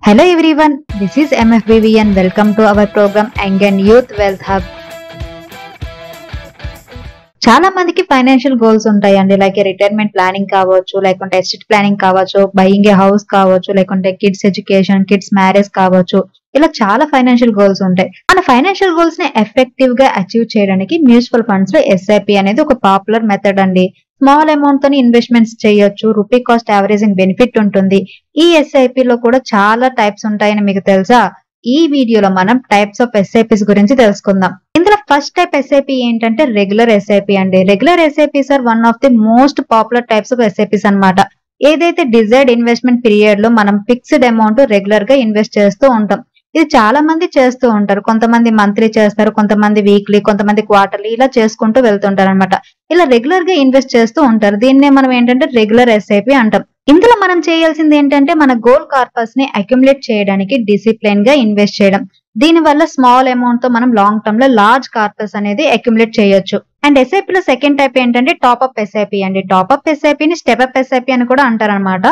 Hello everyone, this is MFBV and welcome to our program Young and Youth Wealth Hub. చాలా మందికి financial goals ఉంటాయండి. Like retirement planning కావచ్చు, లేకుంటే estate planning కావచ్చు, buying ఏ house కావచ్చు, లేకుంటే కిడ్స్ ఎడ్యుకేషన్, కిడ్స్ మ్యారేజ్ కావచ్చు. ఇలా చాలా ఫైనాన్షియల్ గోల్స్ ఉంటాయి. మన ఫైనాన్షియల్ గోల్స్ ని ఎఫెక్టివ్ గా అచీవ్ చేయడానికి మ్యూచువల్ ఫండ్స్ లో ఎస్ఐపి అనేది ఒక పాపులర్ మెథడ్ అండి. స్మాల్ అమౌంట్ తోని ఇన్వెస్ట్మెంట్స్ చేయొచ్చు. రూపీ కాస్ట్ యావరేజింగ్ బెనిఫిట్ ఉంటుంది. ఈ ఎస్ఐపి లో కూడా చాలా టైప్స్ ఉంటాయని మీకు తెలుసా? ఈ వీడియోలో మనం టైప్స్ ఆఫ్ ఎస్ఐపిస్ గురించి తెలుసుకుందాం. ఇందులో ఫస్ట్ టైప్ ఎస్ఐపి ఏంటంటే రెగ్యులర్ ఎస్ఐపి అండి. Regular SIPs are one of the most popular types of SIPs అన్నమాట. ఏదైతే డిజైర్డ్ ఇన్వెస్ట్మెంట్ పీరియడ్ లో మనం ఫిక్స్డ్ అమౌంట్ రెగ్యులర్ గా ఇన్వెస్ట్ చేస్తూ ఉంటాం. ఇది చాలా మంది చేస్తూ ఉంటారు. కొంతమంది మంత్లీ చేస్తారు, కొంతమంది వీక్లీ, కొంతమంది క్వార్టర్లీ, ఇలా చేసుకుంటూ వెళ్తుంటారు అనమాట. ఇలా రెగ్యులర్ గా ఇన్వెస్ట్ చేస్తూ ఉంటారు. దీన్నే మనం ఏంటంటే రెగ్యులర్ ఎస్ఐపి అంటాం. ఇందులో మనం చేయాల్సింది ఏంటంటే మన గోల్ కార్పస్ ని అక్యుములేట్ చేయడానికి డిసిప్లిన్ గా ఇన్వెస్ట్ చేయడం. దీని వల్ల స్మాల్ అమౌంట్ తో మనం లాంగ్ టర్మ్ లో లార్జ్ కార్పస్ అనేది అక్యుములేట్ చేయొచ్చు. అండ్ ఎస్ఐపి లో సెకండ్ టైప్ ఏంటంటే టాప్ అప్ ఎస్ఐపి అండి. టాప్ అప్ ఎస్ఐపి ని స్టెప్ అప్ ఎస్ఐపి అని కూడా అంటారనమాట.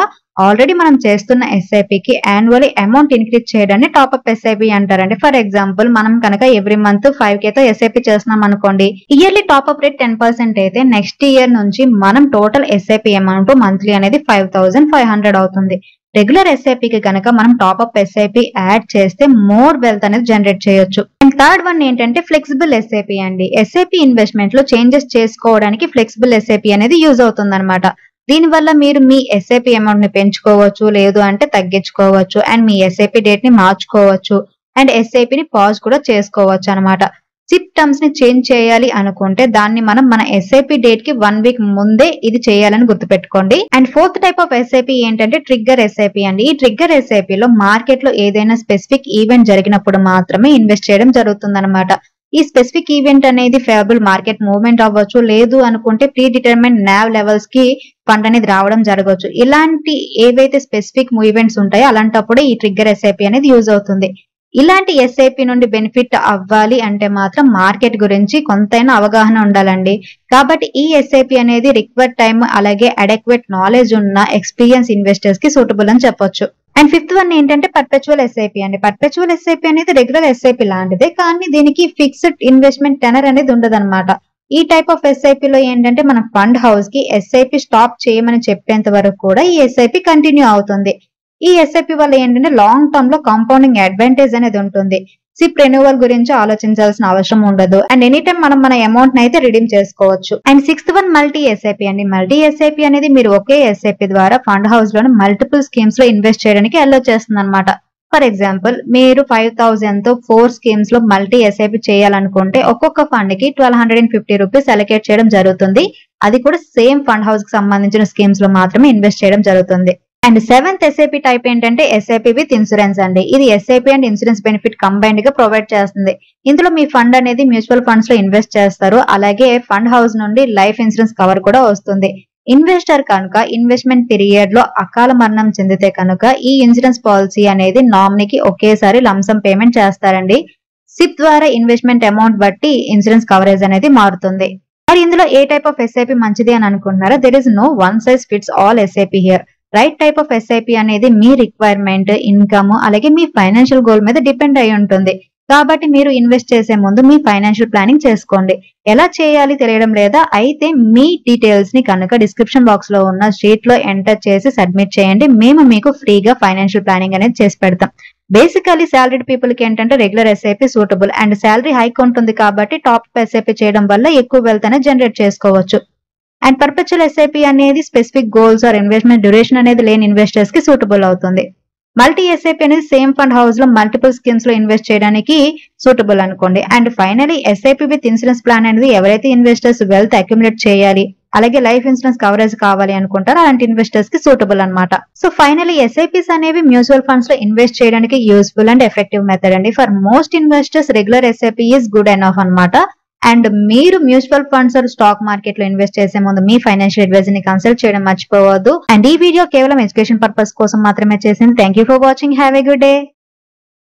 ఆల్రెడీ మనం చేస్తున్న ఎస్ఐపికి యాన్యువల్లీ అమౌంట్ ఇంక్రీజ్ చేయడాన్ని టాప్ అప్ ఎస్ఐపి అంటారండి. ఫర్ ఎగ్జాంపుల్ మనం కనుక ఎవ్రీ మంత్ 5K తో ఎస్ఐపి చేస్తున్నాం అనుకోండి. ఇయర్లీ టాప్ అప్ రేట్ 10% అయితే నెక్స్ట్ ఇయర్ నుంచి మనం టోటల్ ఎస్ఐపి అమౌంట్ మంత్లీ అనేది 5,500 అవుతుంది. రెగ్యులర్ ఎస్ఐపికి కనుక మనం టాప్ అప్ ఎస్ఐపి యాడ్ చేస్తే మోర్ వెల్త్ అనేది జనరేట్ చేయొచ్చు. అండ్ థర్డ్ వన్ ఏంటంటే ఫ్లెక్సిబుల్ ఎస్ఐపి అండి. ఎస్ఐపి ఇన్వెస్ట్మెంట్ లో చేంజెస్ చేసుకోవడానికి ఫ్లెక్సిబుల్ ఎస్ఐపి అనేది యూజ్ అవుతుంది అనమాట. దీని వల్ల మీరు మీ ఎస్ఐపి అమౌంట్ ని పెంచుకోవచ్చు, లేదు అంటే తగ్గించుకోవచ్చు. అండ్ మీ ఎస్ఐపి డేట్ ని మార్చుకోవచ్చు. అండ్ ఎస్ఐపి ని పాజ్ కూడా చేసుకోవచ్చు అనమాట. సిప్ టర్మ్స్ ని చేంజ్ చేయాలి అనుకుంటే దాన్ని మనం మన ఎస్ఐపి డేట్ కి 1 వీక్ ముందే ఇది చేయాలని గుర్తుపెట్టుకోండి. And fourth type of SIP ఏంటంటే ట్రిగ్గర్ ఎస్ఐపి అండి. ఈ ట్రిగ్గర్ ఎస్ఐపి లో మార్కెట్ లో ఏదైనా స్పెసిఫిక్ ఈవెంట్ జరిగినప్పుడు మాత్రమే ఇన్వెస్ట్ చేయడం జరుగుతుంది అనమాట. ఈ స్పెసిఫిక్ ఈవెంట్ అనేది ఫేవరబుల్ మార్కెట్ మూవ్మెంట్ అవ్వచ్చు, లేదు అనుకుంటే ప్రీ డిటర్మైన్ నావ్ లెవెల్స్ కి ఫండ్ అనేది రావడం జరగవచ్చు. ఇలాంటి ఏవైతే స్పెసిఫిక్ ఈవెంట్స్ ఉంటాయో అలాంటప్పుడే ఈ ట్రిగ్గర్ ఎస్ఐపి అనేది యూజ్ అవుతుంది. ఇలాంటి ఎస్ఐపి నుండి బెనిఫిట్ అవ్వాలి అంటే మాత్రం మార్కెట్ గురించి కొంతైనా అవగాహన ఉండాలండి. కాబట్టి ఈ ఎస్ఐపి అనేది రిక్వైర్డ్ టైం అలాగే అడెక్వేట్ నాలెడ్జ్ ఉన్న ఎక్స్పీరియన్స్ ఇన్వెస్టర్స్ కి సూటబుల్ అని చెప్పొచ్చు. అండ్ ఫిఫ్త్ వన్ ఏంటంటే పర్పెచువల్ ఎస్ఐపి అండి. పర్పెచువల్ ఎస్ఐపి అనేది రెగ్యులర్ ఎస్ఐపి లాంటిదే, కానీ దీనికి ఫిక్స్డ్ ఇన్వెస్ట్మెంట్ టెనర్ అనేది ఉండదు అనమాట. ఈ టైప్ ఆఫ్ ఎస్ఐపి లో ఏంటంటే మన ఫండ్ హౌస్ కి ఎస్ఐపి స్టాప్ చేయమని చెప్పేంత వరకు కూడా ఈ ఎస్ఐపి కంటిన్యూ అవుతుంది. ఈ ఎస్ఐపి వల్ల ఏంటంటే లాంగ్ టర్మ్ లో కాంపౌండింగ్ అడ్వాంటేజ్ అనేది ఉంటుంది. సిప్ రెన్యువల్ గురించి ఆలోచించాల్సిన అవసరం ఉండదు. అండ్ ఎనీ టైం మనం మన అమౌంట్ ని అయితే రిడీమ్ చేసుకోవచ్చు. And sixth one multi SIP అండి. మల్టీ ఎస్ఐపి అనేది మీరు ఒకే ఎస్ఐపి ద్వారా ఫండ్ హౌస్ లోని మల్టిపుల్ స్కీమ్స్ లో ఇన్వెస్ట్ చేయడానికి అలో చేస్తుంది అనమాట. ఫర్ ఎగ్జాంపుల్ మీరు 5,000 తో 4 స్కీమ్స్ లో మల్టీ ఎస్ఐపి చేయాలనుకుంటే ఒక్కొక్క ఫండ్ కి 1,250 రూపీస్ అలొకేట్ చేయడం జరుగుతుంది. అది కూడా సేమ్ ఫండ్ హౌస్ కి సంబంధించిన స్కీమ్స్ లో మాత్రమే ఇన్వెస్ట్ చేయడం జరుగుతుంది. అండ్ సెవెంత్ ఎస్ఐపి టైప్ ఏంటంటే ఎస్ఐపి విత్ ఇన్సూరెన్స్ అండి. ఇది SIP and insurance benefit combined గా ప్రొవైడ్ చేస్తుంది. ఇందులో మీ ఫండ్ అనేది మ్యూచువల్ ఫండ్స్ లో ఇన్వెస్ట్ చేస్తారు. అలాగే ఫండ్ హౌస్ నుండి లైఫ్ ఇన్సూరెన్స్ కవర్ కూడా వస్తుంది. ఇన్వెస్టర్ కనుక ఇన్వెస్ట్మెంట్ పీరియడ్ లో అకాల మరణం చెందితే కనుక ఈ ఇన్సూరెన్స్ పాలసీ అనేది నామినీకి ఒకేసారి లంసమ్ పేమెంట్ చేస్తారండి. సిప్ ద్వారా ఇన్వెస్ట్మెంట్ అమౌంట్ బట్టి ఇన్సూరెన్స్ కవరేజ్ అనేది మారుతుంది. మరి ఇందులో ఏ టైప్ ఆఫ్ ఎస్ఐపి మంచిది అని అనుకుంటున్నారా? There is no one size fits all SIP here. Right type of SIP అనేది మీ రిక్వైర్మెంట్, ఇన్కమ్ అలాగే మీ ఫైనాన్షియల్ గోల్ మీద డిపెండ్ అయి ఉంటుంది. కాబట్టి మీరు ఇన్వెస్ట్ చేసే ముందు మీ ఫైనాన్షియల్ ప్లానింగ్ చేసుకోండి. ఎలా చేయాలి తెలియడం లేదా? అయితే మీ డీటెయిల్స్ ని కనుక డిస్క్రిప్షన్ బాక్స్ లో ఉన్న షీట్ లో ఎంటర్ చేసి సబ్మిట్ చేయండి. మేము మీకు ఫ్రీగా ఫైనాన్షియల్ ప్లానింగ్ అనేది చేసి పెడతాం. బేసికలీ సాలరీడ్ పీపుల్ కి ఏంటంటే regular SIP suitable. And salary hike ఉంటుంది కాబట్టి టాప్ ఎస్ఐపి చేయడం వల్ల ఎక్కువ వెల్త్ అనేది జనరేట్ చేసుకోవచ్చు. అండ్ పర్పెచువల్ ఎస్ఐపి అనేది specific goals or investment duration అనేది లేని ఇన్వెస్టర్స్ కి సూటబుల్ అవుతుంది. మల్టీ ఎస్ఐపి అనేది సేమ్ ఫండ్ హౌస్ లో మల్టిపుల్ స్కీమ్స్ లో ఇన్వెస్ట్ చేయడానికి సూటబుల్ అనుకోండి. And finally SIP with insurance plan అనేది ఎవరైతే ఇన్వెస్టర్స్ వెల్త్ అక్యుములేట్ చేయాలి అలాగే లైఫ్ ఇన్సూరెన్స్ కవరేజ్ కావాలి అనుకుంటారో అలాంటి ఇన్వెస్టర్స్ కి సూటబుల్ అనమాట. సో ఫైనలీ ఎస్ఐపిస్ అనేవి మ్యూచువల్ ఫండ్స్ లో ఇన్వెస్ట్ చేయడానికి యూస్ఫుల్ అండ్ ఎఫెక్టివ్ మెథడ్ అండి. For most investors regular SIP is good enough అనమాట. అండ్ మీరు మ్యూచువల్ ఫండ్స్ స్టాక్ మార్కెట్ లో ఇన్వెస్ట్ చేసే ముందు మీ ఫైనాన్షియల్ అడ్వైజర్ ని కన్సల్ట్ చేయడం మర్చిపోవద్దు. అండ్ ఈ వీడియో కేవలం ఎడ్యుకేషన్ పర్పస్ కోసం మాత్రమే చేసింది. Thank you for watching. Have a good day.